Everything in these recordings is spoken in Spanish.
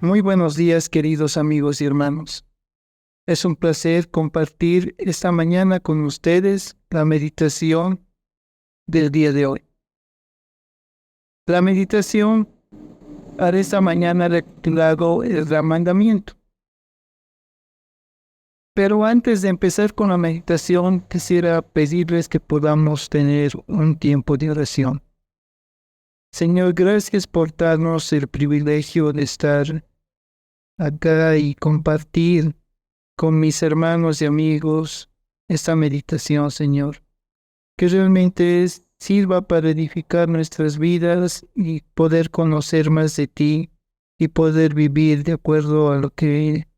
Muy buenos días, queridos amigos y hermanos. Es un placer compartir esta mañana con ustedes la meditación del día de hoy. La meditación para esta mañana la he titulado el Gran Mandamiento. Pero antes de empezar con la meditación, quisiera pedirles que podamos tener un tiempo de oración. Señor, gracias por darnos el privilegio de estar acá y compartir con mis hermanos y amigos esta meditación, Señor, que realmente sirva para edificar nuestras vidas y poder conocer más de ti y poder vivir de acuerdo a lo que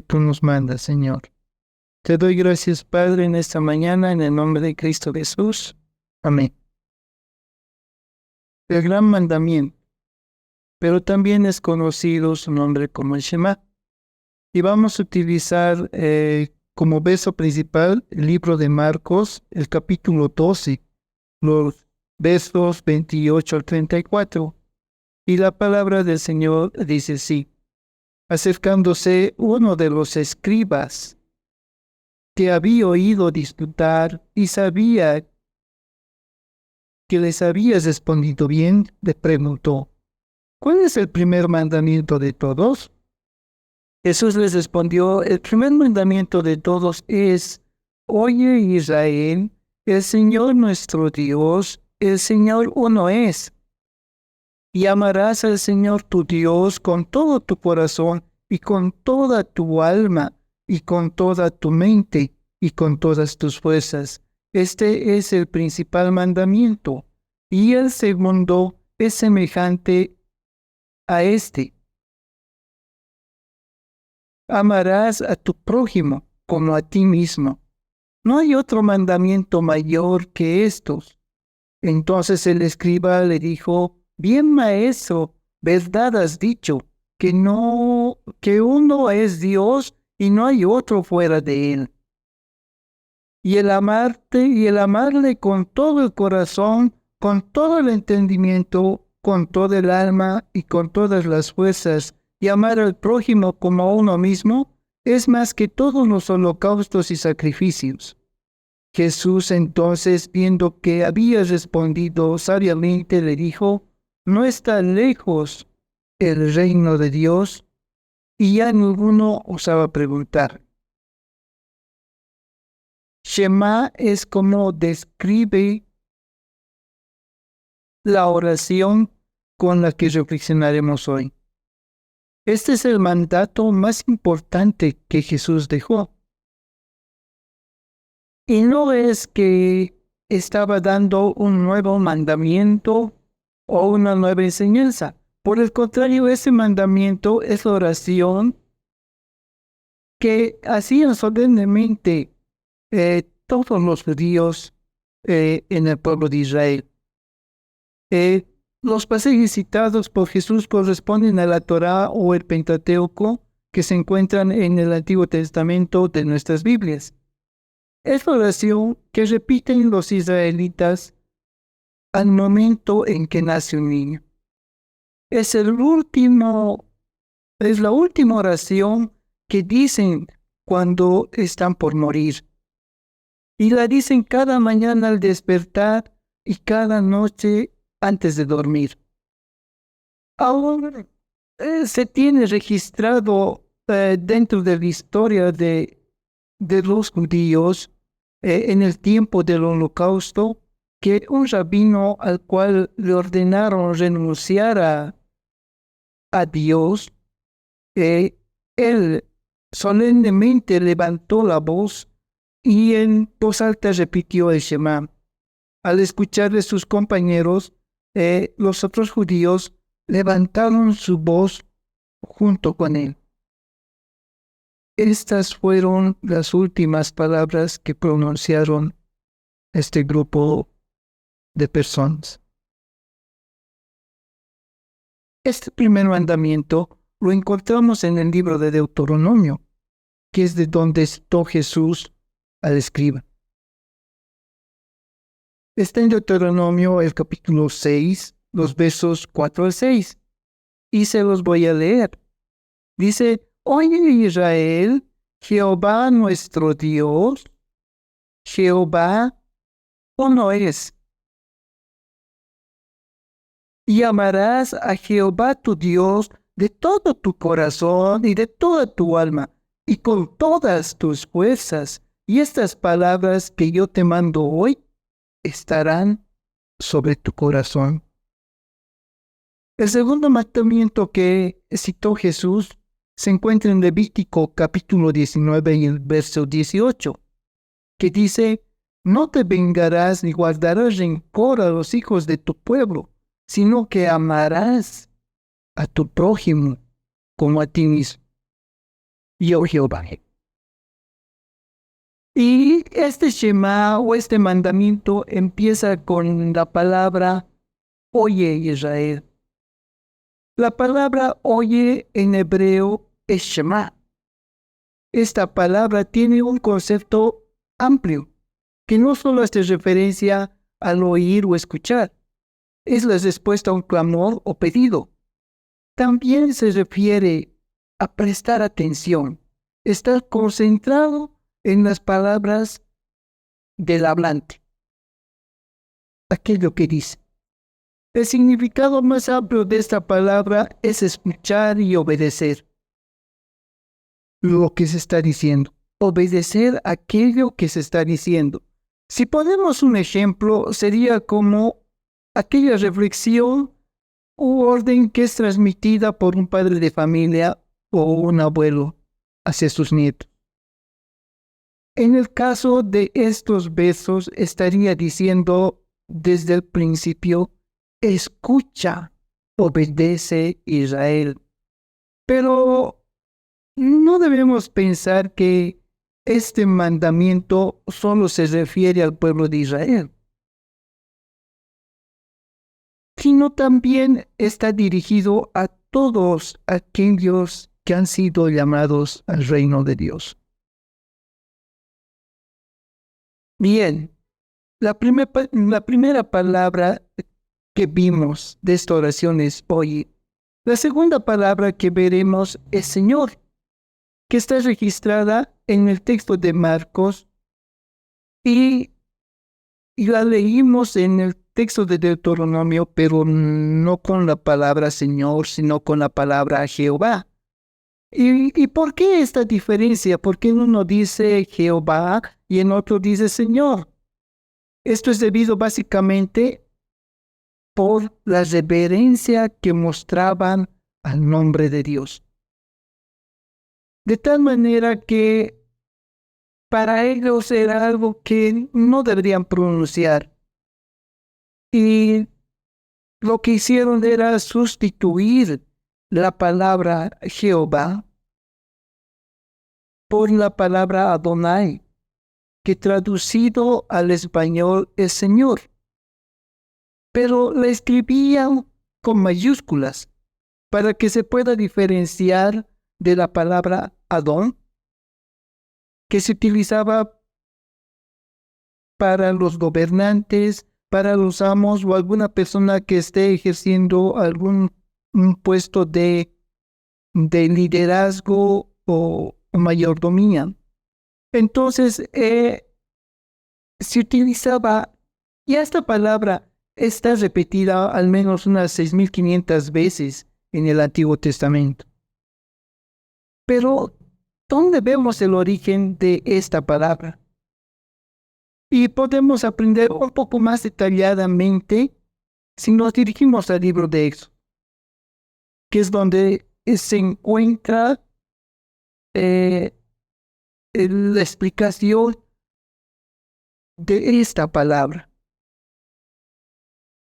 tú nos mandas, Señor. Te doy gracias, Padre, en esta mañana, en el nombre de Cristo Jesús. Amén. El gran mandamiento, pero también es conocido su nombre como el Shema. Y vamos a utilizar como verso principal el libro de Marcos, el capítulo 12, los versos 28 al 34. Y la palabra del Señor dice así: acercándose uno de los escribas que había oído disputar y sabía que les había respondido bien, le preguntó: ¿cuál es el primer mandamiento de todos? Jesús les respondió: el primer mandamiento de todos es: oye, Israel, el Señor nuestro Dios, el Señor uno es. Y amarás al Señor tu Dios con todo tu corazón y con toda tu alma y con toda tu mente y con todas tus fuerzas. Este es el principal mandamiento. Y el segundo es semejante a este: amarás a tu prójimo como a ti mismo. No hay otro mandamiento mayor que estos. Entonces el escriba le dijo: bien, maestro, verdad has dicho, que uno es Dios y no hay otro fuera de él. Y el amarte y el amarle con todo el corazón, con todo el entendimiento, con toda el alma y con todas las fuerzas, y amar al prójimo como a uno mismo, es más que todos los holocaustos y sacrificios. Jesús entonces, viendo que había respondido sabiamente, le dijo: no está lejos el reino de Dios. Y ya ninguno osaba preguntar. Shema es como describe la oración con la que reflexionaremos hoy. Este es el mandato más importante que Jesús dejó. Y no es que estaba dando un nuevo mandamiento o una nueva enseñanza. Por el contrario, ese mandamiento es la oración que hacían solemnemente todos los judíos en el pueblo de Israel. Los pasajes citados por Jesús corresponden a la Torá o el Pentateuco que se encuentran en el Antiguo Testamento de nuestras Biblias. Es la oración que repiten los israelitas al momento en que nace un niño. Es la última oración que dicen cuando están por morir. Y la dicen cada mañana al despertar y cada noche antes de dormir. Ahora se tiene registrado dentro de la historia de los judíos en el tiempo del Holocausto que un rabino al cual le ordenaron renunciar a Dios, él solemnemente levantó la voz y en voz alta repitió el Shema. Al escuchar de sus compañeros, los otros judíos levantaron su voz junto con él. Estas fueron las últimas palabras que pronunciaron este grupo de personas. Este primer mandamiento lo encontramos en el libro de Deuteronomio, que es de donde citó Jesús al escriba. Está en Deuteronomio el capítulo 6, los versos 4 al 6. y se los voy a leer. Dice, oye Israel, Jehová nuestro Dios, Jehová uno es. Y amarás a Jehová tu Dios de todo tu corazón y de toda tu alma y con todas tus fuerzas. Y estas palabras que yo te mando hoy estarán sobre tu corazón. El segundo mandamiento que citó Jesús se encuentra en Levítico capítulo 19 y el verso 18, que dice, no te vengarás ni guardarás rencor a los hijos de tu pueblo, sino que amarás a tu prójimo como a ti mismo. Yo Jehová. Y este Shema o este mandamiento empieza con la palabra oye Israel. La palabra oye en hebreo es Shema. Esta palabra tiene un concepto amplio, que no solo hace referencia al oír o escuchar, es la respuesta a un clamor o pedido. También se refiere a prestar atención, estar concentrado en las palabras del hablante, aquello que dice. El significado más amplio de esta palabra es escuchar y obedecer lo que se está diciendo, obedecer aquello que se está diciendo. Si ponemos un ejemplo, sería como aquella reflexión u orden que es transmitida por un padre de familia o un abuelo hacia sus nietos. En el caso de estos versos, estaría diciendo desde el principio, escucha, obedece Israel. Pero no debemos pensar que este mandamiento solo se refiere al pueblo de Israel, sino también está dirigido a todos aquellos que han sido llamados al reino de Dios. Bien, la primera palabra que vimos de esta oración es oye. La segunda palabra que veremos es Señor, que está registrada en el texto de Marcos y la leímos en el texto de Deuteronomio, pero no con la palabra Señor, sino con la palabra Jehová. ¿Y por qué esta diferencia? ¿Por qué uno dice Jehová y en otro dice Señor? Esto es debido básicamente por la reverencia que mostraban al nombre de Dios. De tal manera que para ellos era algo que no deberían pronunciar. Y lo que hicieron era sustituir la palabra Jehová por la palabra Adonai, que traducido al español es Señor. Pero la escribían con mayúsculas para que se pueda diferenciar de la palabra Adón, que se utilizaba para los gobernantes, para los amos o alguna persona que esté ejerciendo algún puesto de liderazgo o mayordomía. Entonces, se utilizaba, y esta palabra está repetida al menos unas 6.500 veces en el Antiguo Testamento. Pero, ¿dónde vemos el origen de esta palabra? Y podemos aprender un poco más detalladamente si nos dirigimos al libro de Éxodo, que es donde se encuentra la explicación de esta palabra.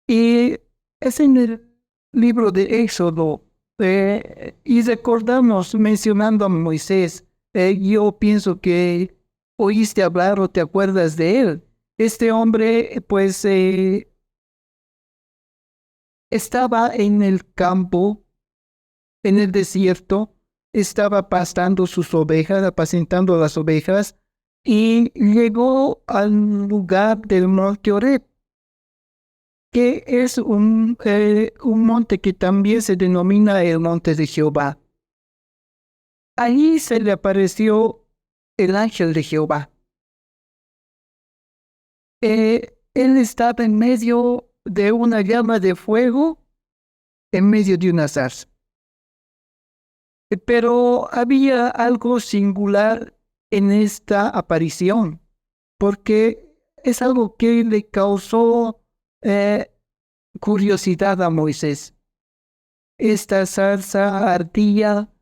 Y es en el libro de Éxodo, y recordamos mencionando a Moisés, yo pienso que oíste hablar o te acuerdas de él. Este hombre, pues, estaba en el campo, en el desierto, estaba pastando sus ovejas, apacentando las ovejas, y llegó al lugar del monte Oreb. que es un monte que también se denomina el monte de Jehová. Allí se le apareció el ángel de Jehová. Él estaba en medio de una llama de fuego, en medio de una zarza. Pero había algo singular en esta aparición, porque es algo que le causó curiosidad a Moisés. Esta zarza ardía,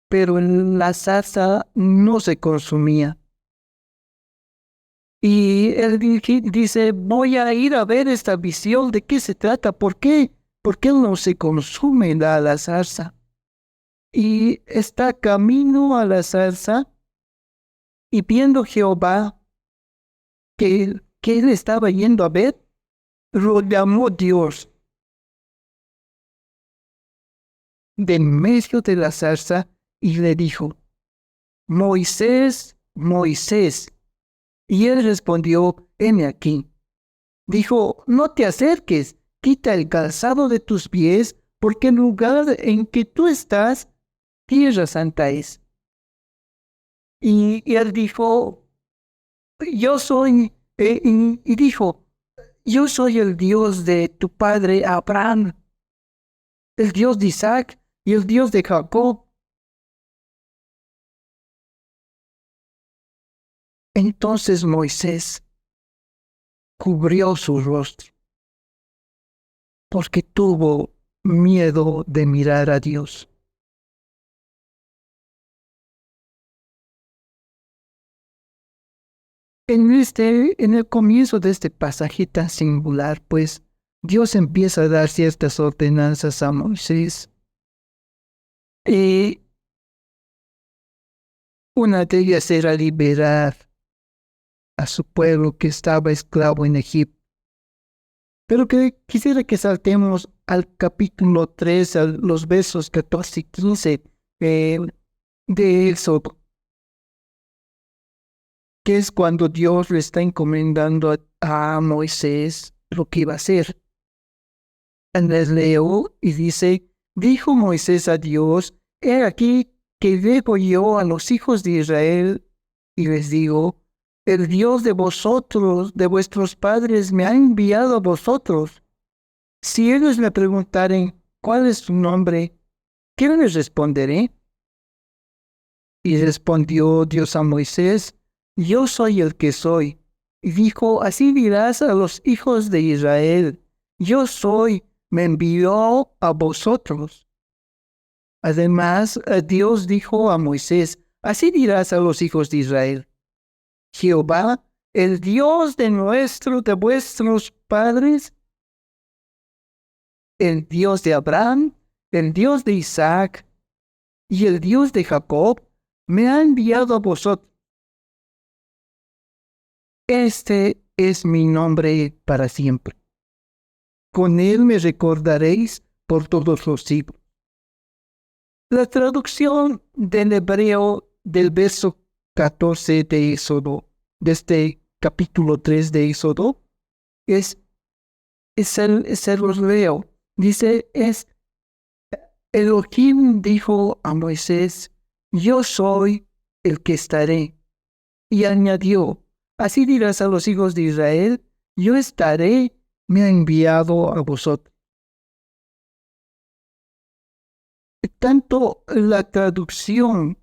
pero la zarza no se consumía. Y él dice, voy a ir a ver esta visión, ¿de qué se trata? ¿Por qué? ¿Por qué no se consume la zarza? Y está camino a la zarza y viendo Jehová que él estaba yendo a ver, lo llamó Dios de en medio de la zarza y le dijo, Moisés, Moisés. Y él respondió, heme aquí. Dijo, no te acerques, quita el calzado de tus pies, porque el lugar en que tú estás, tierra santa es. Y él dijo, yo soy, y dijo, yo soy el Dios de tu padre Abraham, el Dios de Isaac y el Dios de Jacob. Entonces Moisés cubrió su rostro, porque tuvo miedo de mirar a Dios. En el comienzo de este pasaje tan singular, pues, Dios empieza a dar ciertas ordenanzas a Moisés. Y una de ellas era liberar a su pueblo que estaba esclavo en Egipto. Pero que quisiera que saltemos al capítulo 3, a los versos 14 y 15 de Éxodo, que es cuando Dios le está encomendando a Moisés lo que iba a hacer. Les leo y dice, dijo Moisés a Dios, he aquí que dejo yo a los hijos de Israel y les digo, el Dios de vosotros, de vuestros padres, me ha enviado a vosotros. Si ellos me preguntaren, ¿cuál es tu nombre? ¿Qué les responderé? Y respondió Dios a Moisés, yo soy el que soy. Y dijo, así dirás a los hijos de Israel, yo soy, me envió a vosotros. Además, Dios dijo a Moisés, así dirás a los hijos de Israel, Jehová, el Dios de vuestros padres, el Dios de Abraham, el Dios de Isaac y el Dios de Jacob, me ha enviado a vosotros. Este es mi nombre para siempre. Con él me recordaréis por todos los siglos. La traducción del hebreo del verso 14 de Éxodo, de este capítulo 3 de Éxodo, se los leo. Dice, Elohim dijo a Moisés, yo soy el que estaré. Y añadió, así dirás a los hijos de Israel, yo estaré, me ha enviado a vosotros. Tanto la traducción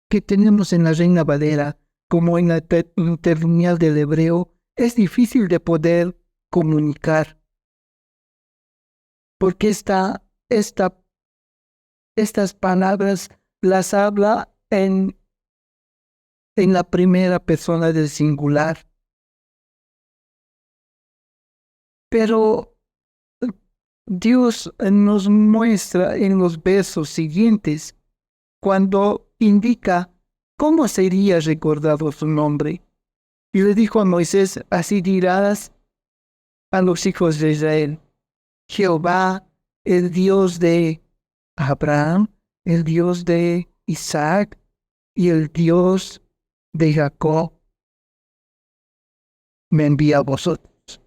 que tenemos en la Reina Valera como en la interlineal del hebreo es difícil de poder comunicar, porque estas palabras las habla en la primera persona del singular. Pero Dios nos muestra en los versos siguientes cuando indica cómo sería recordado su nombre. Y le dijo a Moisés, así dirás a los hijos de Israel, Jehová, el Dios de Abraham, el Dios de Isaac y el Dios de Jacob, me envía a vosotros.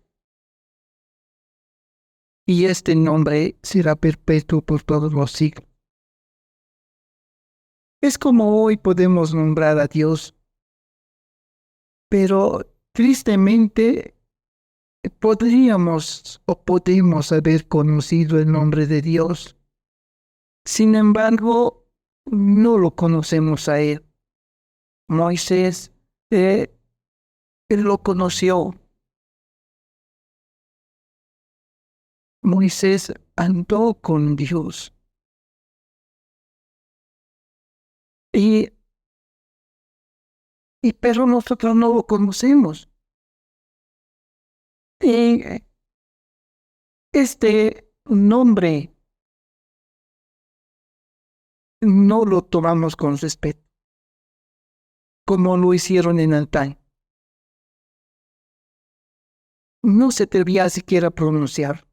y este nombre será perpetuo por todos los siglos. Es como hoy podemos nombrar a Dios, pero tristemente podríamos o podemos haber conocido el nombre de Dios. Sin embargo, no lo conocemos a Él. Moisés, él lo conoció. Moisés andó con Dios. Y, pero nosotros no lo conocemos. Y este nombre no lo tomamos con respeto, como lo hicieron en antaño. No se atrevía siquiera a pronunciar.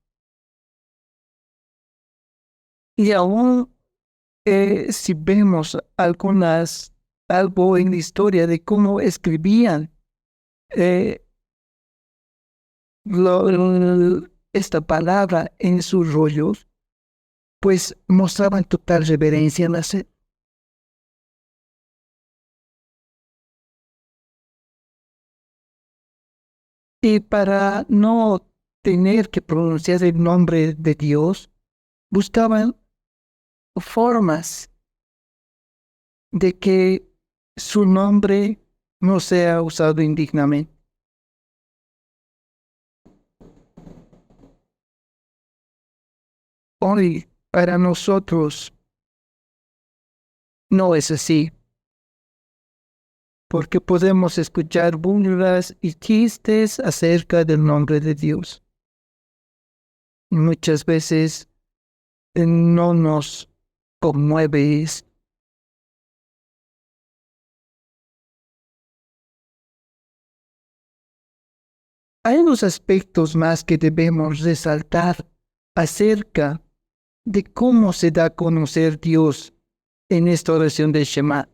Y aún si vemos algo en la historia de cómo escribían eh, esta palabra en sus rollos, pues mostraban total reverencia en hacer. Y para no tener que pronunciar el nombre de Dios, buscaban formas de que su nombre no sea usado indignamente. Hoy, para nosotros, no es así, porque podemos escuchar burlas y chistes acerca del nombre de Dios. Muchas veces no nos conmueve esto. Hay unos aspectos más que debemos resaltar acerca de cómo se da a conocer Dios en esta oración del Shema.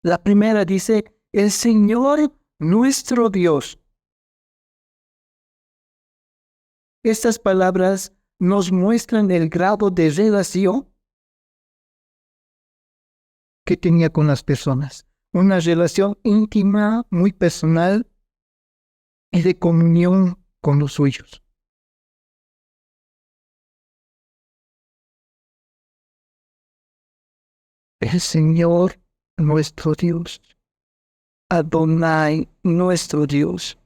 La primera dice, el Señor nuestro Dios. Estas palabras nos muestran el grado de relación que tenía con las personas. Una relación íntima, muy personal y de comunión con los suyos. El Señor nuestro Dios. Adonai nuestro Dios.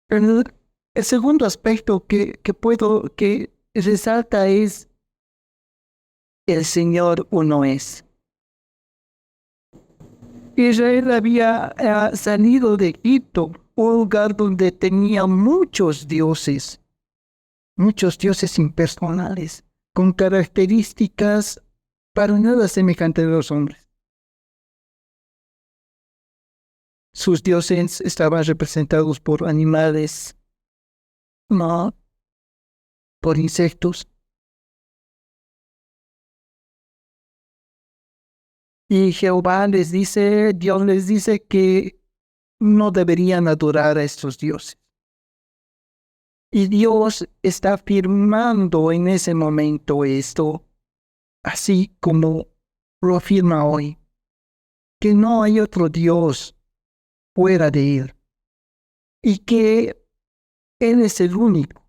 El segundo aspecto que resalta es el Señor uno es. Israel había salido de Egipto, un lugar donde tenía muchos dioses impersonales, con características para nada semejantes a los hombres. Sus dioses estaban representados por animales, no por insectos. Y Dios les dice que no deberían adorar a estos dioses. Y Dios está afirmando en ese momento esto, así como lo afirma hoy, que no hay otro Dios fuera de Él y que Él es el único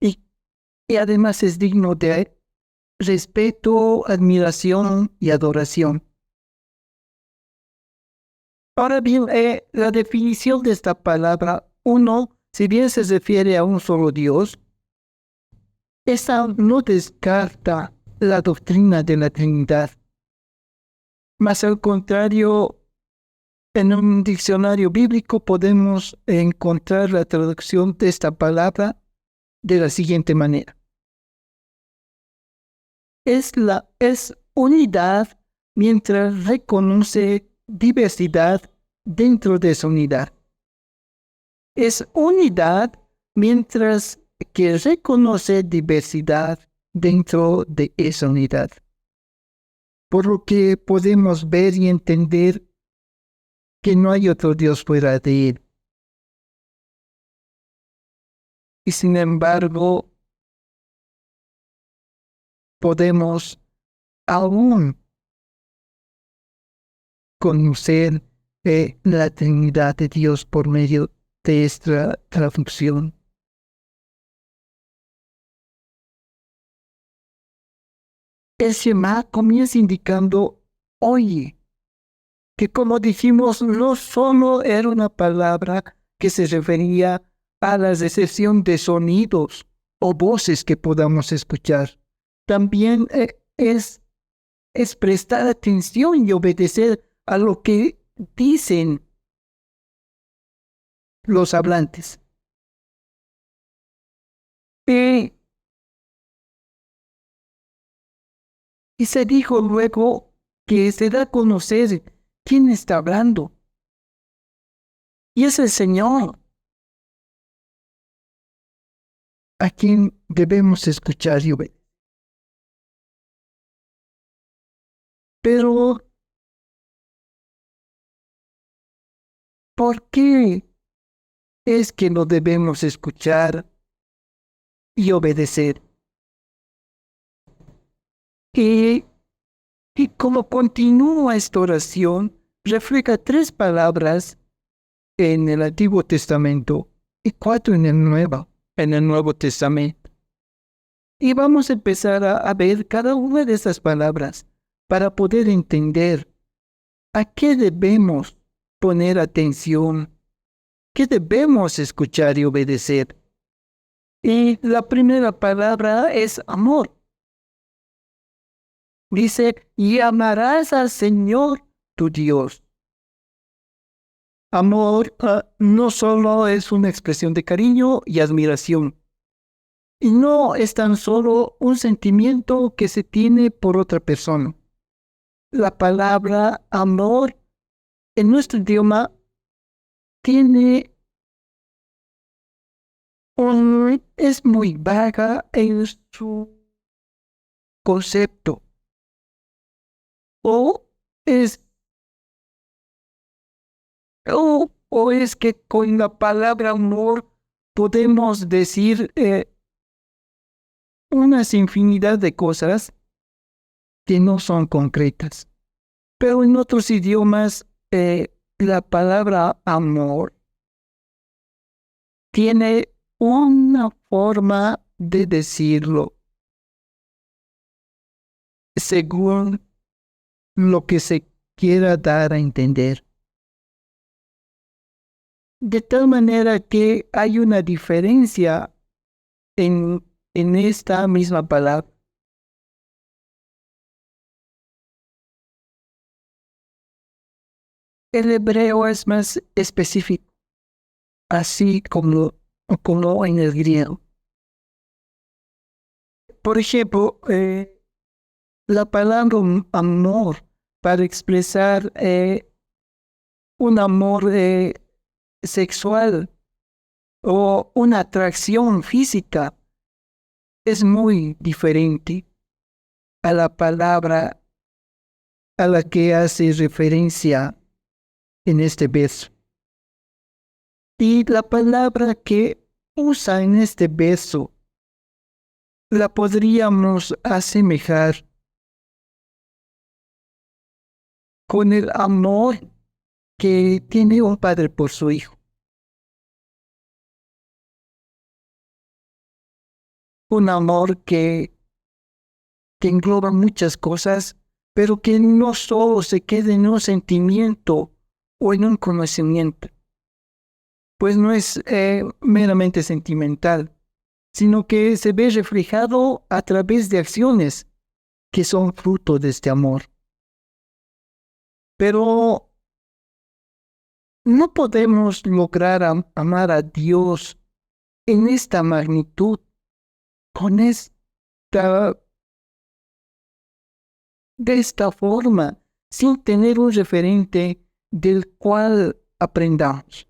y, y además es digno de respeto, admiración y adoración. Ahora bien, la definición de esta palabra, uno, si bien se refiere a un solo Dios, esta no descarta la doctrina de la Trinidad. Más al contrario, en un diccionario bíblico podemos encontrar la traducción de esta palabra de la siguiente manera. Es unidad mientras reconoce diversidad dentro de esa unidad. Es unidad mientras que reconoce diversidad dentro de esa unidad. Por lo que podemos ver y entender que no hay otro Dios fuera de Él. y sin embargo podemos aún conocer la Trinidad de Dios por medio de esta traducción. El Shema comienza indicando, oye, que como dijimos, no solo era una palabra que se refería a la recepción de sonidos o voces que podamos escuchar, también es prestar atención y obedecer a lo que dicen los hablantes. Y se dijo luego que se da a conocer quién está hablando. Y es el Señor a quien debemos escuchar y obedecer. Pero, ¿por qué es que no debemos escuchar y obedecer? Y, y como continúa esta oración, refleja 3 palabras en el Antiguo Testamento y 4 en el Nuevo Testamento. Y vamos a empezar a ver cada una de esas palabras para poder entender a qué debemos poner atención, qué debemos escuchar y obedecer. Y la primera palabra es amor. Dice, y amarás al Señor tu Dios. Amor no solo es una expresión de cariño y admiración, y no es tan solo un sentimiento que se tiene por otra persona. La palabra amor en nuestro idioma tiene es muy vaga en su concepto. O es, o es que con la palabra amor podemos decir unas infinidad de cosas que no son concretas. Pero en otros idiomas la palabra amor tiene una forma de decirlo según lo que se quiera dar a entender. De tal manera que hay una diferencia en esta misma palabra. El hebreo es más específico, así como en el griego. Por ejemplo, la palabra amor para expresar un amor sexual o una atracción física es muy diferente a la palabra a la que hace referencia en este verso. Y la palabra que usa en este verso la podríamos asemejar con el amor que tiene un padre por su hijo. Un amor que engloba muchas cosas, pero que no solo se quede en un sentimiento o en un conocimiento, pues no es meramente sentimental, sino que se ve reflejado a través de acciones que son fruto de este amor. Pero no podemos lograr amar a Dios en esta magnitud, con de esta forma, sin tener un referente del cual aprendamos.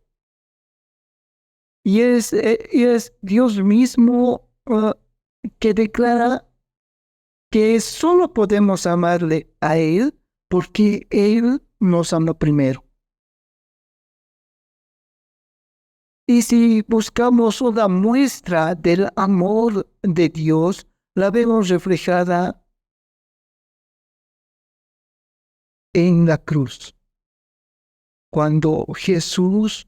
Y es Dios mismo que declara que solo podemos amarle a Él porque Él nos amó primero. Y si buscamos una muestra del amor de Dios, la vemos reflejada en la cruz, cuando Jesús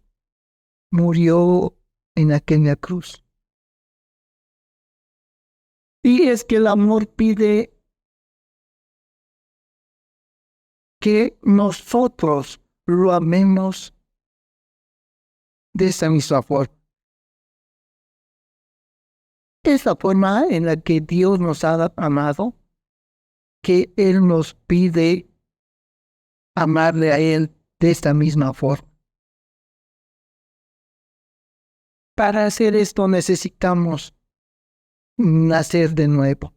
murió en aquella cruz. Y es que el amor pide que nosotros lo amemos de esa misma forma. Es la forma en la que Dios nos ha amado, que Él nos pide amarle a Él de esta misma forma. Para hacer esto necesitamos nacer de nuevo.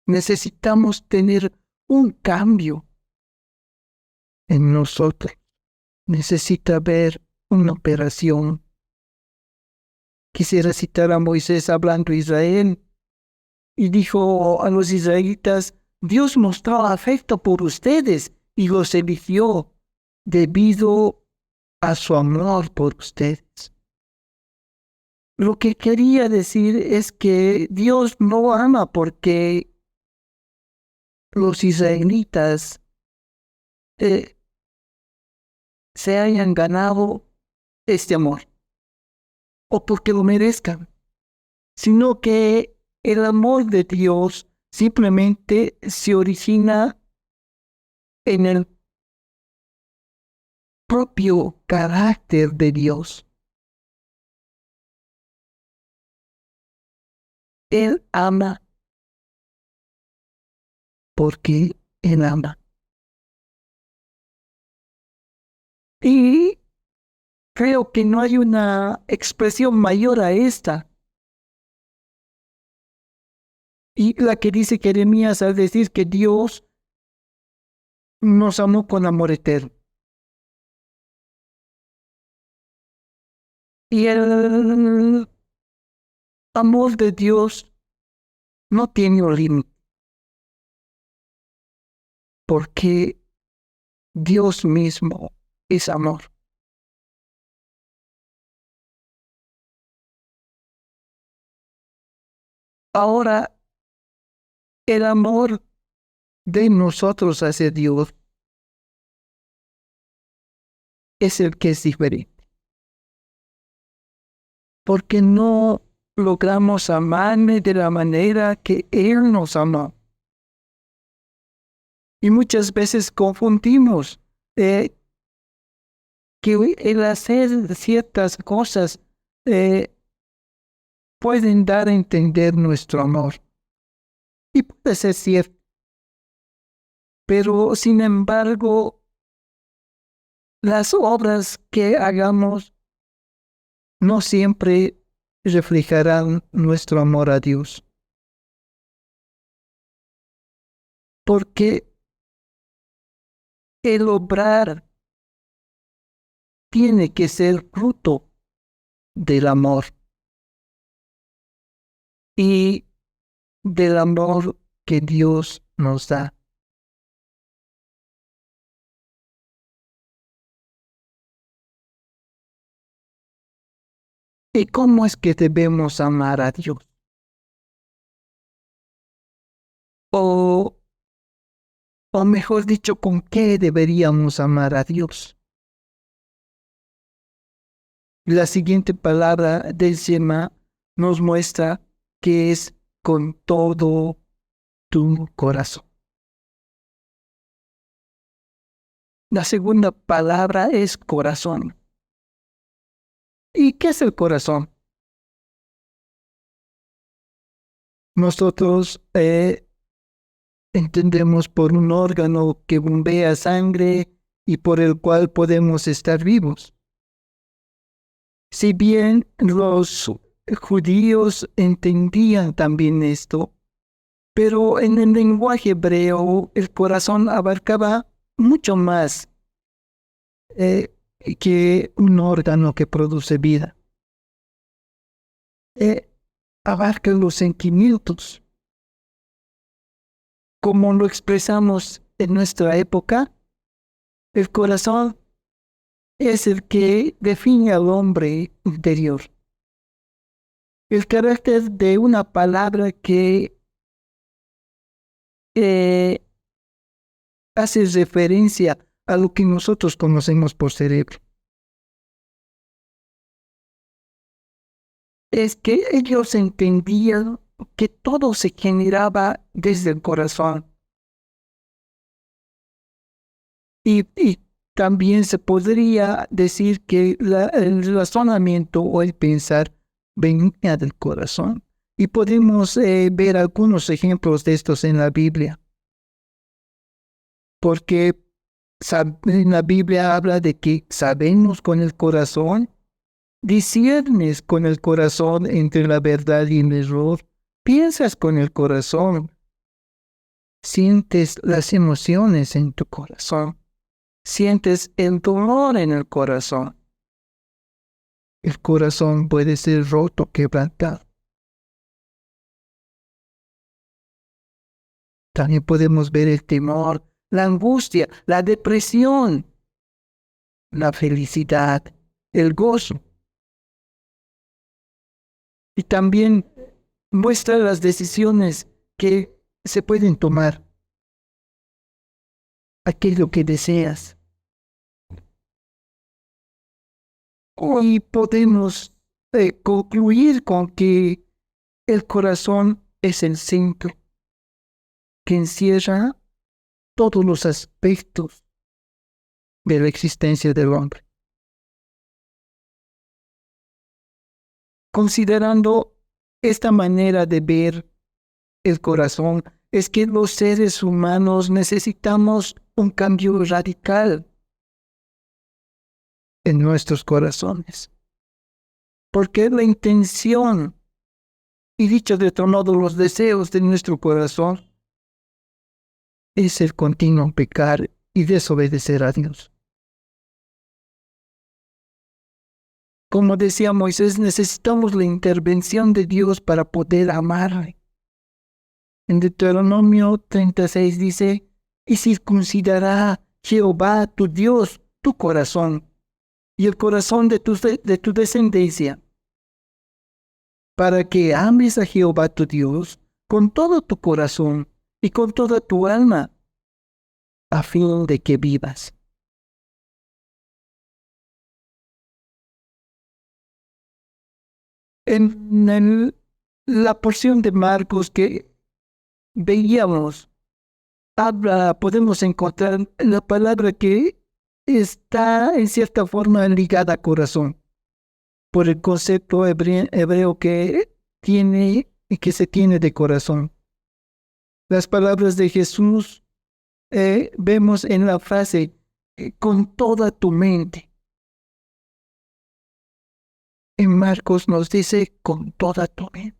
Necesitamos tener un cambio en nosotros. Necesita haber una operación. Quisiera citar a Moisés hablando a Israel y dijo a los israelitas: Dios mostró afecto por ustedes y los eligió debido a su amor por ustedes. Lo que quería decir es que Dios no ama porque los israelitas se hayan ganado este amor o porque lo merezcan, sino que el amor de Dios simplemente se origina en el propio carácter de Dios. Él ama porque Él ama. Y creo que no hay una expresión mayor a esta. Y la que dice Jeremías al decir que Dios nos amó con amor eterno. Y el amor de Dios no tiene un límite, porque Dios mismo es amor. Ahora, el amor de nosotros hacia Dios es el que es diferente, porque no logramos amarle de la manera que Él nos amó. Y muchas veces confundimos que el hacer ciertas cosas eh, pueden dar a entender nuestro amor. Y puede ser cierto, pero sin embargo, las obras que hagamos no siempre reflejarán nuestro amor a Dios, porque el obrar tiene que ser fruto del amor y del amor que Dios nos da. ¿Y cómo es que debemos amar a Dios? O, o mejor dicho, ¿con qué deberíamos amar a Dios? La siguiente palabra del Shema nos muestra que es con todo tu corazón. La segunda palabra es corazón. ¿Y qué es el corazón? Nosotros entendemos por un órgano que bombea sangre y por el cual podemos estar vivos. Si bien los judíos entendían también esto, pero en el lenguaje hebreo el corazón abarcaba mucho más eh, que un órgano que produce vida. Abarca los sentimientos, como lo expresamos en nuestra época, el corazón es el que define al hombre interior. El carácter de una palabra que eh, hace referencia a lo que nosotros conocemos por cerebro. Es que ellos entendían que todo se generaba desde el corazón. Y también se podría decir que el razonamiento o el pensar venía del corazón. Y podemos ver algunos ejemplos de estos en la Biblia. Porque en la Biblia habla de que sabemos con el corazón, disiernes con el corazón entre la verdad y el error, piensas con el corazón, sientes las emociones en tu corazón, sientes el dolor en el corazón. El corazón puede ser roto, quebrantado. También podemos ver el temor, la angustia, la depresión, la felicidad, el gozo. Y también muestra las decisiones que se pueden tomar, aquello que deseas. Y podemos concluir con que el corazón es el centro que encierra todos los aspectos de la existencia del hombre. Considerando esta manera de ver el corazón, es que los seres humanos necesitamos un cambio radical en nuestros corazones. Porque la intención, y dicho de otro modo, los deseos de nuestro corazón, es el continuo pecar y desobedecer a Dios. Como decía Moisés, necesitamos la intervención de Dios para poder amarle. En Deuteronomio 36 dice, y circuncidará Jehová tu Dios tu corazón y el corazón de tu descendencia, para que ames a Jehová tu Dios con todo tu corazón y con toda tu alma, a fin de que vivas. En la porción de Marcos que veíamos, podemos encontrar la palabra que está en cierta forma ligada a corazón, por el concepto hebreo que tiene y que se tiene de corazón. Las palabras de Jesús vemos en la frase con toda tu mente. En Marcos nos dice con toda tu mente,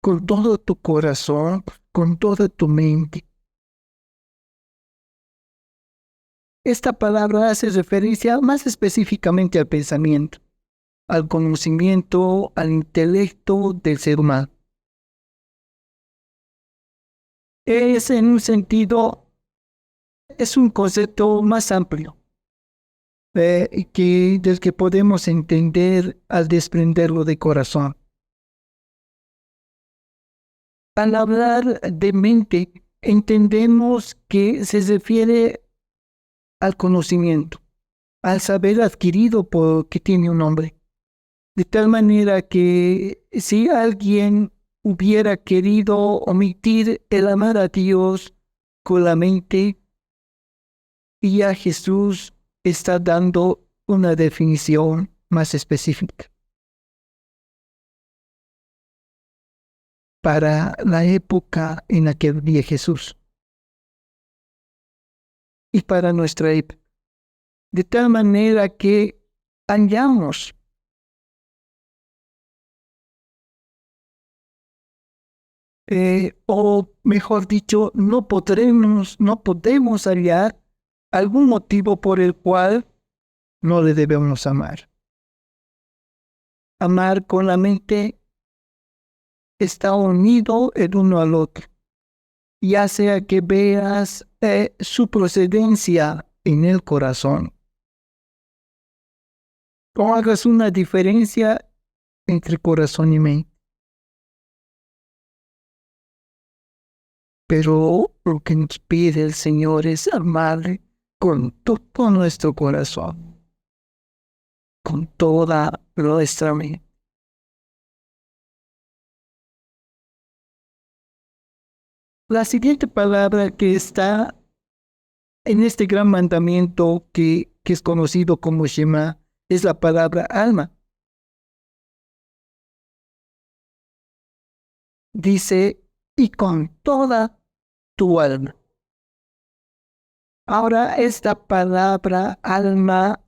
con todo tu corazón, con toda tu mente. Esta palabra hace referencia más específicamente al pensamiento, al conocimiento, al intelecto del ser humano. Es en un sentido, es un concepto más amplio del que podemos entender al desprenderlo de corazón. Al hablar de mente, entendemos que se refiere al conocimiento, al saber adquirido que tiene un hombre. De tal manera que si alguien hubiera querido omitir el amar a Dios con la mente, y a Jesús está dando una definición más específica. Para la época en la que vivía Jesús y para nuestra época. De tal manera que hallamos o mejor dicho, no podemos hallar algún motivo por el cual no le debemos amar. Amar con la mente está unido el uno al otro. ya sea que veas su procedencia en el corazón, o hagas una diferencia entre corazón y mente. Pero lo que nos pide el Señor es amarle con todo nuestro corazón, con toda nuestra mente. La siguiente palabra que está en este gran mandamiento que es conocido como Shema es la palabra alma. Dice, y con toda tu alma. Ahora, esta palabra alma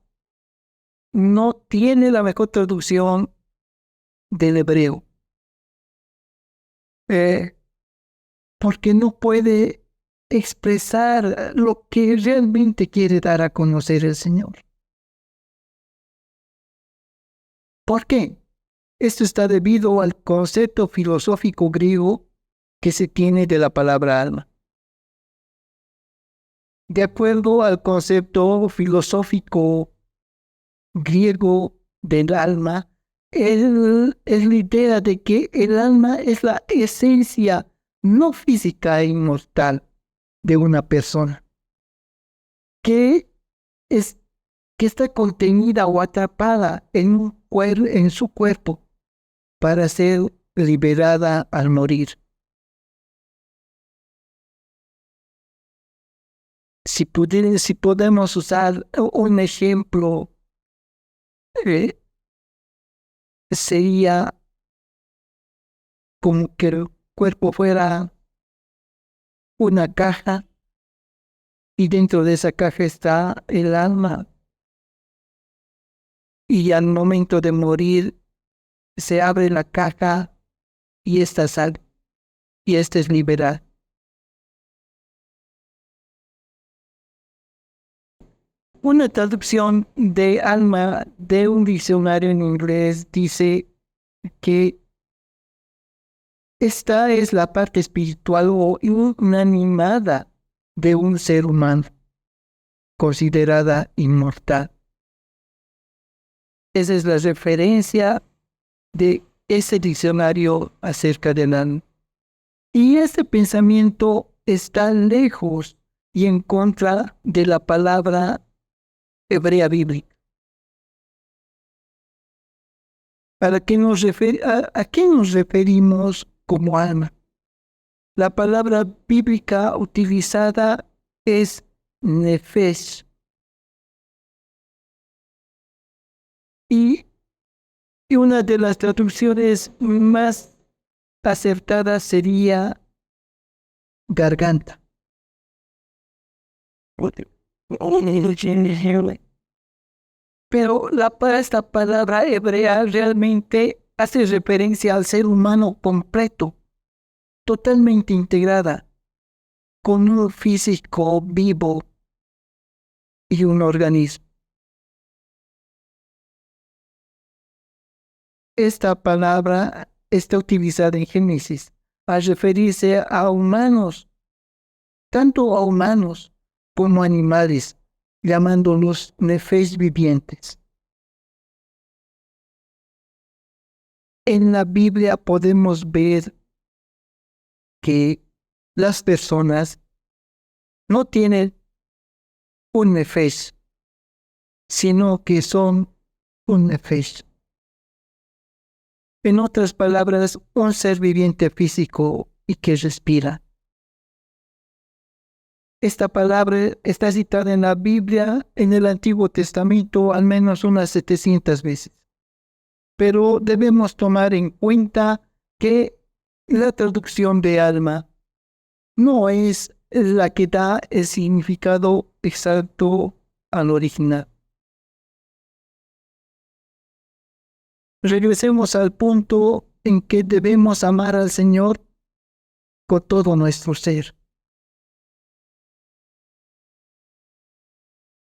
no tiene la mejor traducción del hebreo, eh, porque no puede expresar lo que realmente quiere dar a conocer el Señor. ¿Por qué? Esto está debido al concepto filosófico griego que se tiene de la palabra alma. De acuerdo al concepto filosófico griego del alma, es la idea de que el alma es la esencia no física e inmortal de una persona, que, es, que está contenida o atrapada en su cuerpo para ser liberada al morir. Si podemos usar un ejemplo, eh, sería como que el cuerpo fuera una caja y dentro de esa caja está el alma y al momento de morir se abre la caja y esta sale y esta es liberada. Una traducción de alma de un diccionario en inglés dice que esta es la parte espiritual o inanimada de un ser humano, considerada inmortal. Esa es la referencia de ese diccionario acerca del alma. Y este pensamiento está lejos y en contra de la palabra hebrea bíblica. ¿A qué nos referimos como alma? La palabra bíblica utilizada es nefesh. Y una de las traducciones más acertadas sería garganta. Pero esta palabra hebrea realmente hace referencia al ser humano completo, totalmente integrada, con un físico vivo y un organismo. Esta palabra está utilizada en Génesis para referirse a humanos, tanto a humanos como animales, llamándolos nefesh vivientes. En la Biblia podemos ver que las personas no tienen un nefesh, sino que son un nefesh. En otras palabras, un ser viviente físico y que respira. Esta palabra está citada en la Biblia, en el Antiguo Testamento, al menos unas 700 veces. Pero debemos tomar en cuenta que la traducción de alma no es la que da el significado exacto al original. Regresemos al punto en que debemos amar al Señor con todo nuestro ser.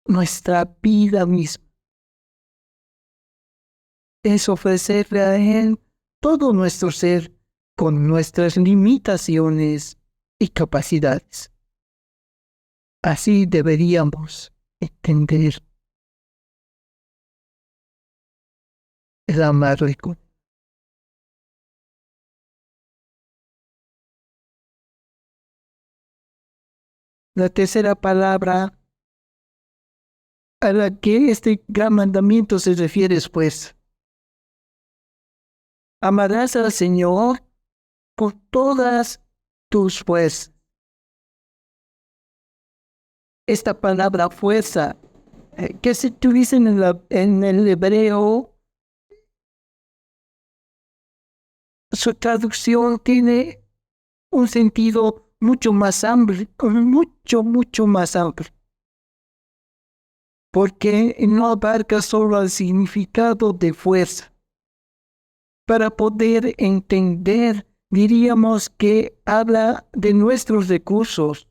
Nuestra vida misma es ofrecerle a Él todo nuestro ser con nuestras limitaciones y capacidades. Así deberíamos entender el amarle. La tercera palabra a la que este gran mandamiento se refiere es pues, amarás al Señor por todas tus fuerzas. Esta palabra fuerza, que se utiliza en el hebreo, su traducción tiene un sentido mucho más amplio, mucho más amplio, porque no abarca solo el significado de fuerza. Para poder entender, diríamos que habla de nuestros recursos,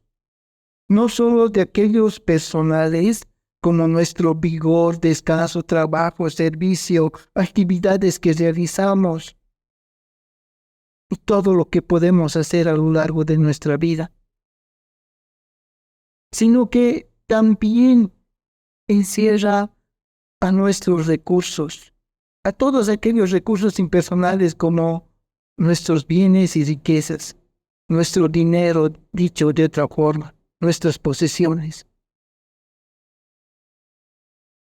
no solo de aquellos personales como nuestro vigor, descanso, trabajo, servicio, actividades que realizamos y todo lo que podemos hacer a lo largo de nuestra vida, sino que también encierra a nuestros recursos, a todos aquellos recursos impersonales como nuestros bienes y riquezas, nuestro dinero, dicho de otra forma, nuestras posesiones,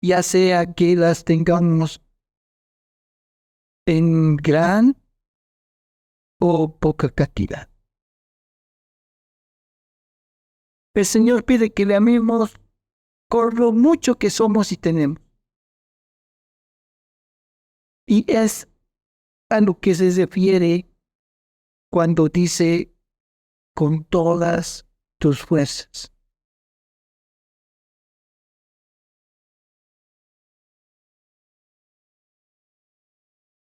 ya sea que las tengamos en gran o poca cantidad. El Señor pide que le amemos con lo mucho que somos y tenemos. Y es a lo que se refiere cuando dice con todas tus fuerzas.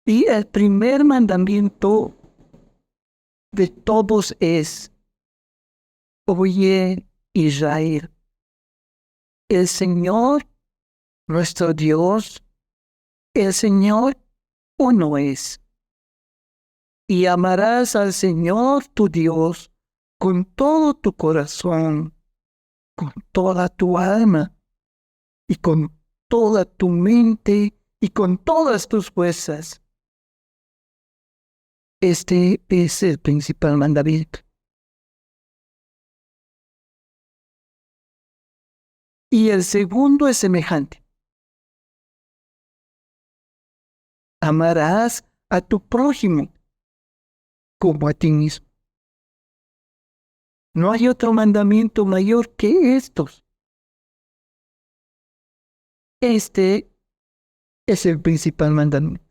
Y el primer mandamiento de todos es, oye Israel, el Señor, nuestro Dios, el Señor uno es. Y amarás al Señor tu Dios con todo tu corazón, con toda tu alma y con toda tu mente y con todas tus fuerzas. Este es el principal mandamiento. Y el segundo es semejante. Amarás a tu prójimo como a ti mismo. No hay otro mandamiento mayor que estos. Este es el principal mandamiento.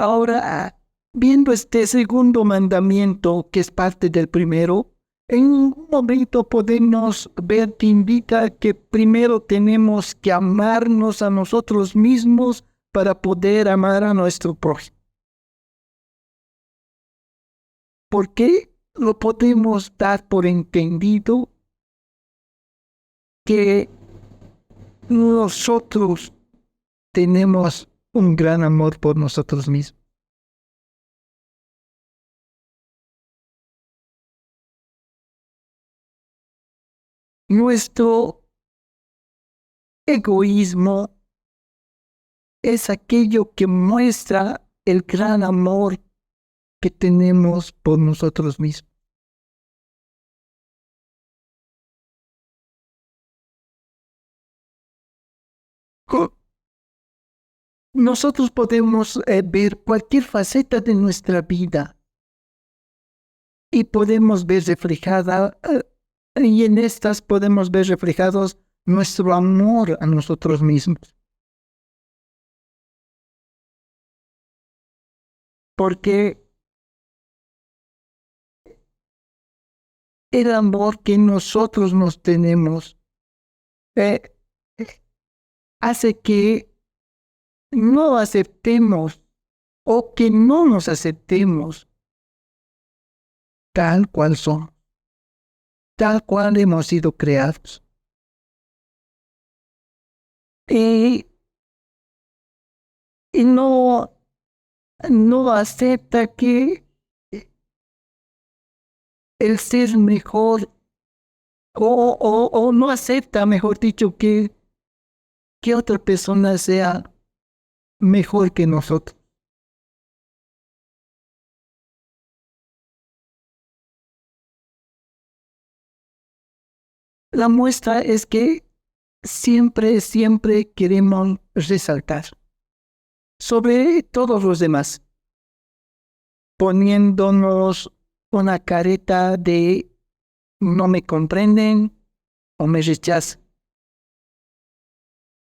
Ahora, viendo este segundo mandamiento, que es parte del primero, en un momento podemos ver que indica que primero tenemos que amarnos a nosotros mismos para poder amar a nuestro prójimo. ¿Por qué lo podemos dar por entendido que nosotros tenemos un gran amor por nosotros mismos? Nuestro egoísmo es aquello que muestra el gran amor que tenemos por nosotros mismos. Nosotros podemos ver cualquier faceta de nuestra vida y podemos ver reflejada, y en estas podemos ver reflejados nuestro amor a nosotros mismos. Porque el amor que nosotros nos tenemos eh, hace que no aceptemos o que no nos aceptemos tal cual somos, tal cual hemos sido creados. Y, y no no acepta que el ser mejor, o no acepta, mejor dicho, que otra persona sea mejor que nosotros. La muestra es que siempre queremos resaltar sobre todos los demás, poniéndonos una careta de no me comprenden, o me rechazan,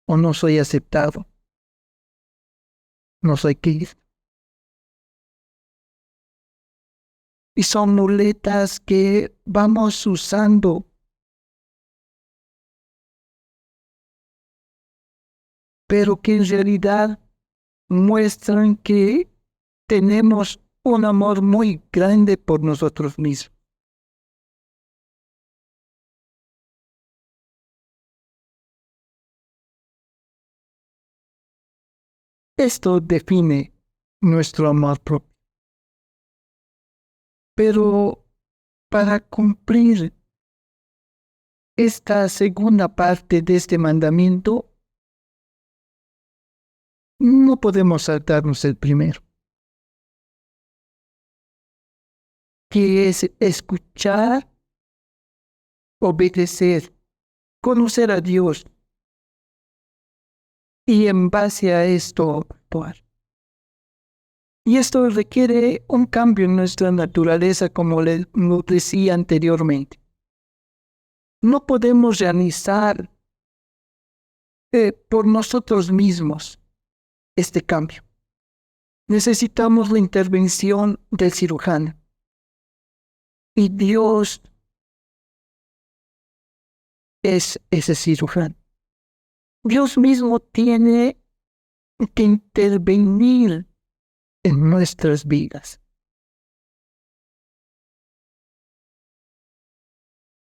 o no soy aceptado, no soy querido. Y son muletas que vamos usando, pero que en realidad muestran que tenemos un amor muy grande por nosotros mismos. Esto define nuestro amor propio. Pero para cumplir esta segunda parte de este mandamiento, no podemos saltarnos el primero, que es escuchar, obedecer, conocer a Dios y en base a esto actuar. Y esto requiere un cambio en nuestra naturaleza, como lo decía anteriormente. No podemos realizar por nosotros mismos este cambio. Necesitamos la intervención del cirujano. Y Dios es ese cirujano. Dios mismo tiene que intervenir en nuestras vidas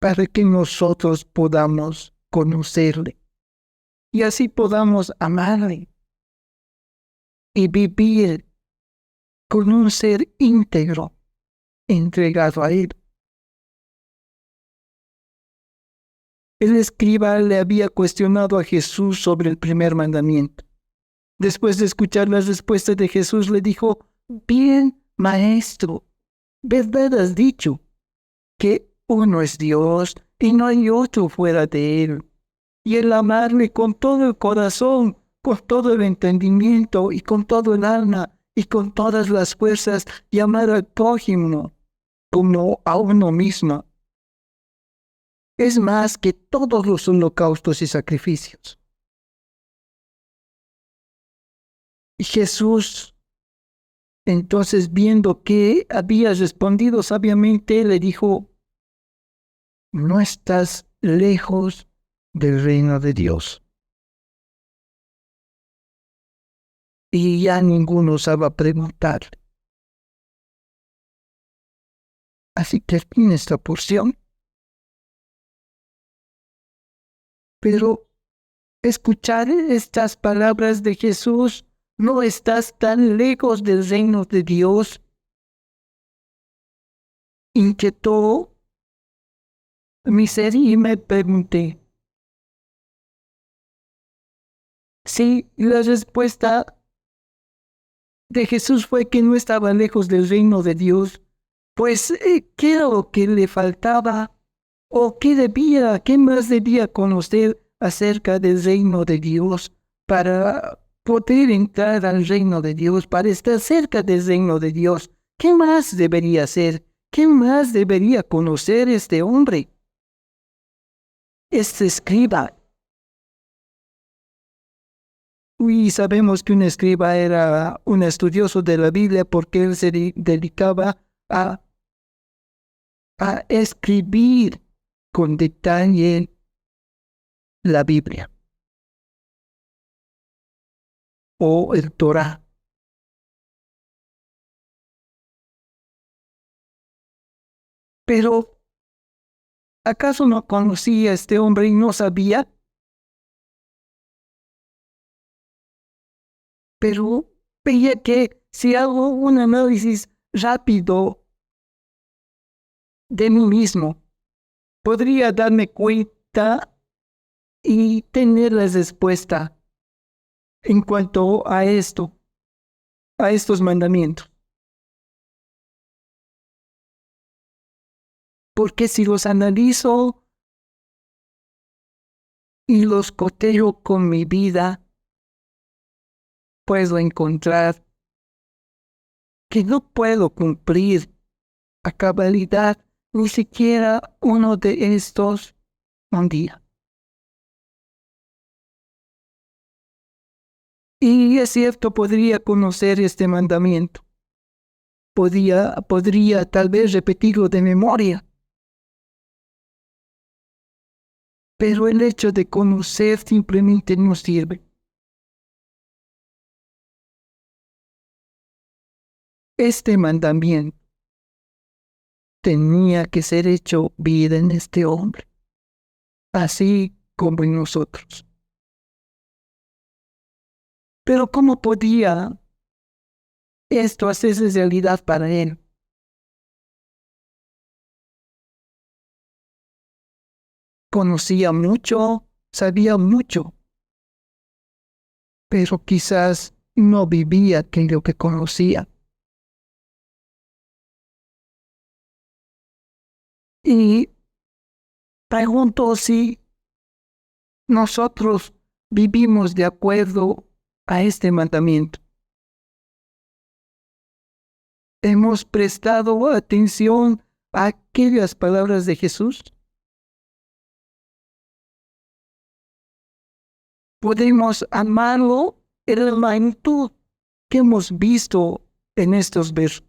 para que nosotros podamos conocerle y así podamos amarle y vivir con un ser íntegro entregado a él. El escriba le había cuestionado a Jesús sobre el primer mandamiento. Después de escuchar la respuesta de Jesús, le dijo: bien, maestro, verdad has dicho, que uno es Dios y no hay otro fuera de él. Y el amarle con todo el corazón, con todo el entendimiento y con todo el alma y con todas las fuerzas, y amar al prójimo como a uno mismo, es más que todos los holocaustos y sacrificios. Y Jesús, entonces, viendo que había respondido sabiamente, le dijo: no estás lejos del reino de Dios. Y ya ninguno osaba preguntarle. Así termina esta porción. Pero escuchar estas palabras de Jesús: no estás tan lejos del reino de Dios, inquietó mi ser y me pregunté si la respuesta de Jesús fue que no estaba lejos del reino de Dios. Pues, ¿qué era lo que le faltaba? ¿O qué más debía conocer acerca del reino de Dios para poder entrar al reino de Dios, para estar cerca del reino de Dios? ¿Qué más debería hacer? ¿Qué más debería conocer este hombre, este escriba? Y sabemos que un escriba era un estudioso de la Biblia porque él se dedicaba a escribir con detalle la Biblia o el Torah. Pero, ¿acaso no conocía a este hombre y no sabía? Pero veía que si hago un análisis rápido de mí mismo, podría darme cuenta y tener la respuesta en cuanto a esto, a estos mandamientos. Porque si los analizo y los cotejo con mi vida, puedo encontrar que no puedo cumplir a cabalidad ni siquiera uno de estos un día. Y es cierto, podría conocer este mandamiento. Podría tal vez repetirlo de memoria. Pero el hecho de conocer simplemente no sirve. Este mandamiento tenía que ser hecho vida en este hombre, así como en nosotros. Pero ¿cómo podía esto hacerse realidad para él? Conocía mucho, sabía mucho, pero quizás no vivía aquello que conocía. Y pregunto si nosotros vivimos de acuerdo a este mandamiento. ¿Hemos prestado atención a aquellas palabras de Jesús? ¿Podemos amarlo en la magnitud que hemos visto en estos versos?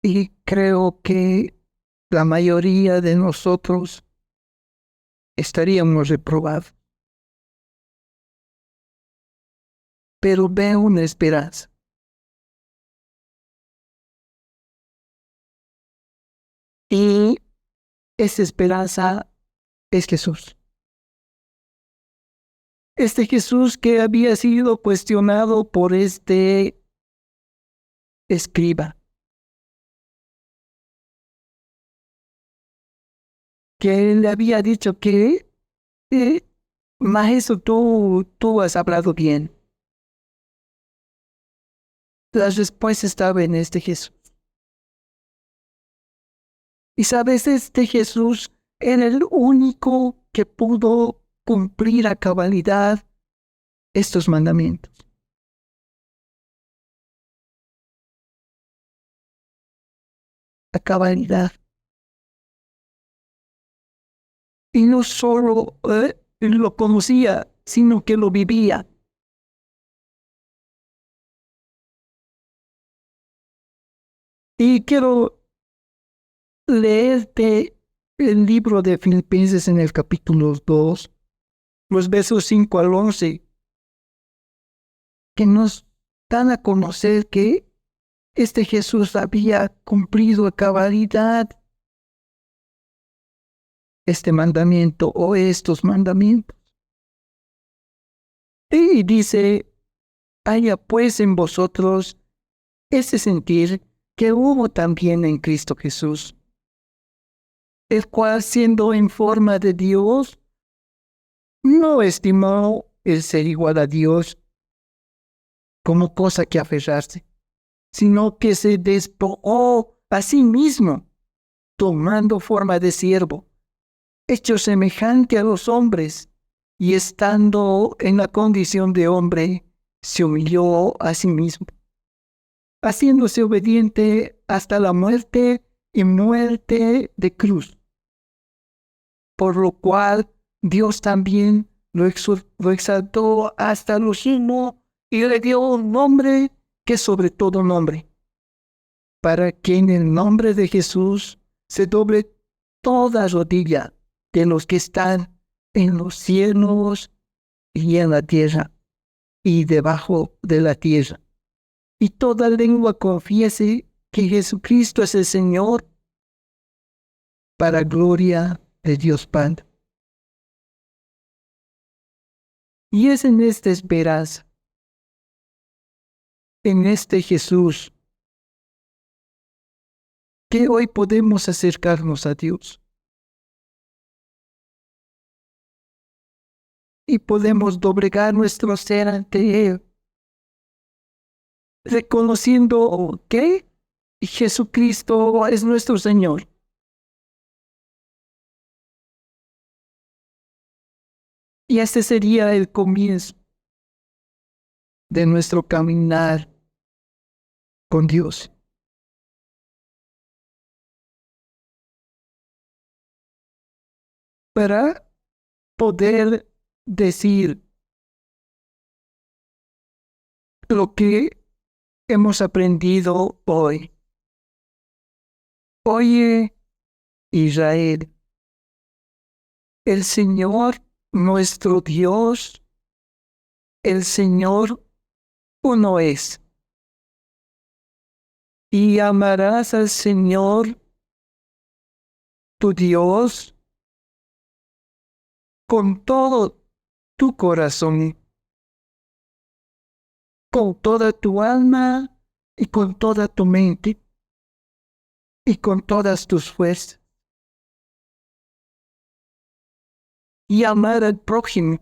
Y creo que la mayoría de nosotros estaríamos reprobados. Pero veo una esperanza. Y esa esperanza es Jesús. Este Jesús que había sido cuestionado por este escriba, que le había dicho que, maestro, tú has hablado bien. La respuesta estaba en este Jesús. Y sabes, este Jesús era el único que pudo cumplir a cabalidad estos mandamientos. A cabalidad. Y no solo lo conocía, sino que lo vivía. Y quiero leerte el libro de Filipenses en el capítulo 2, los versos 5 al 11, que nos dan a conocer que este Jesús había cumplido a cabalidad este mandamiento o estos mandamientos. Y dice, haya pues en vosotros ese sentir que hubo también en Cristo Jesús, el cual siendo en forma de Dios, no estimó el ser igual a Dios como cosa que aferrarse, sino que se despojó a sí mismo, tomando forma de siervo, hecho semejante a los hombres, y estando en la condición de hombre, se humilló a sí mismo, haciéndose obediente hasta la muerte y muerte de cruz, por lo cual Dios también lo exaltó hasta lo sumo y le dio un nombre que sobre todo nombre, para que en el nombre de Jesús se doble toda rodilla de los que están en los cielos y en la tierra y debajo de la tierra. Y toda lengua confiese que Jesucristo es el Señor, para gloria de Dios Padre. Y es en esta esperanza, en este Jesús, que hoy podemos acercarnos a Dios y podemos doblegar nuestro ser ante Él, reconociendo que Jesucristo es nuestro Señor. Y este sería el comienzo de nuestro caminar con Dios. Para poder decir lo que hemos aprendido hoy. Oye, Israel, el Señor nuestro Dios, el Señor uno es. Y amarás al Señor tu Dios con todo tu corazón, con toda tu alma y con toda tu mente y con todas tus fuerzas. Y amar al prójimo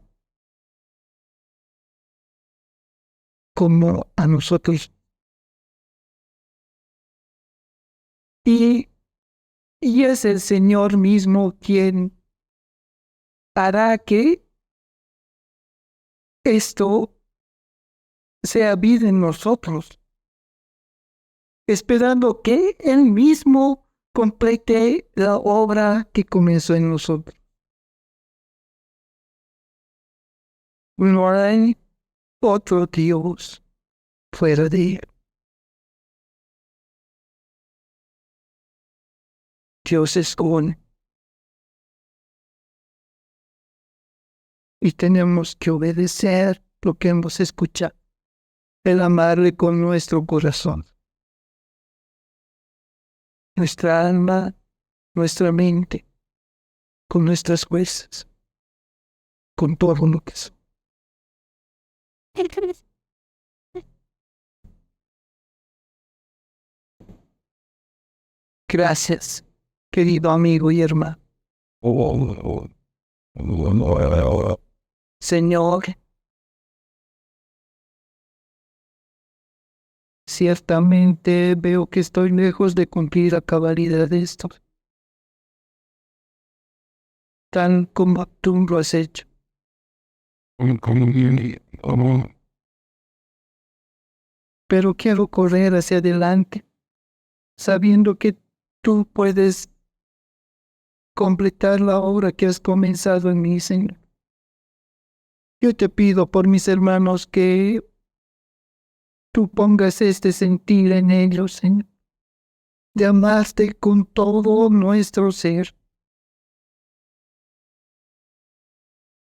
como a nosotros. Y es el Señor mismo quien hará que esto sea vida en nosotros, esperando que Él mismo complete la obra que comenzó en nosotros. No hay otro Dios fuera de Él. Dios es uno. Y tenemos que obedecer lo que hemos escuchado, el amarle con nuestro corazón, nuestra alma, nuestra mente, con nuestras fuerzas, con todo lo que somos. Gracias, querido amigo y hermano. Señor, ciertamente veo que estoy lejos de cumplir a cabalidad de esto, tal como tú lo has hecho. Pero quiero correr hacia adelante, sabiendo que tú puedes completar la obra que has comenzado en mí, Señor. Yo te pido por mis hermanos que tú pongas este sentir en ellos, Señor, de amarte con todo nuestro ser.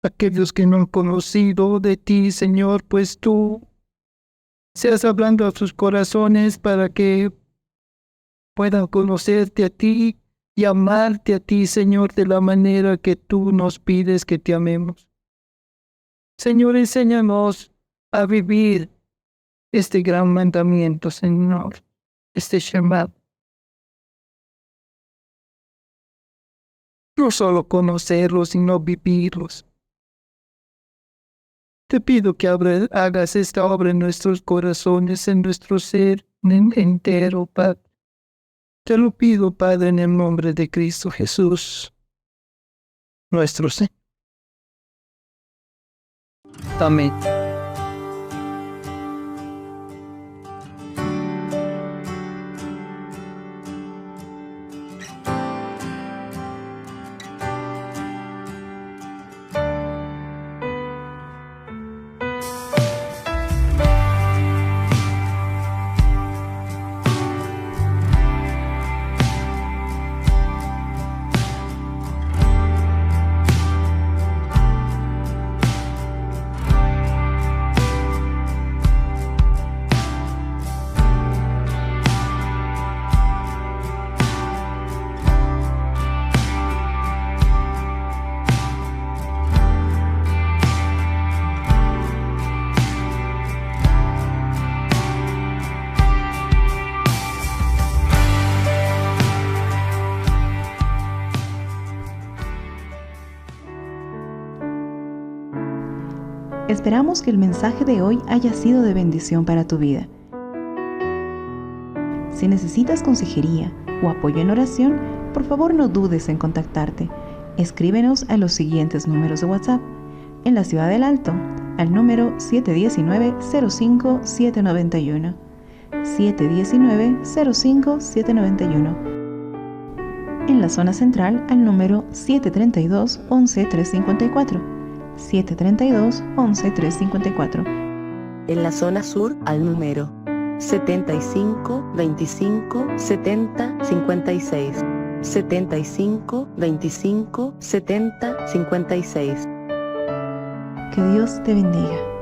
Aquellos que no han conocido de ti, Señor, pues tú seas hablando a sus corazones para que puedan conocerte a ti y amarte a ti, Señor, de la manera que tú nos pides que te amemos. Señor, enséñanos a vivir este gran mandamiento, Señor, este Shema. No solo conocerlos, sino vivirlos. Te pido que hagas esta obra en nuestros corazones, en nuestro ser entero, Padre. Te lo pido, Padre, en el nombre de Cristo Jesús, nuestro Señor. Amén. Esperamos que el mensaje de hoy haya sido de bendición para tu vida. Si necesitas consejería o apoyo en oración, por favor no dudes en contactarte. Escríbenos a los siguientes números de WhatsApp. En la Ciudad del Alto, al número 719-05-791. 719-05-791. En la zona central, al número 732-11-354. 732-11-354. En la zona sur, al número 75 25 70 56. 75 25 70 56. Que Dios te bendiga.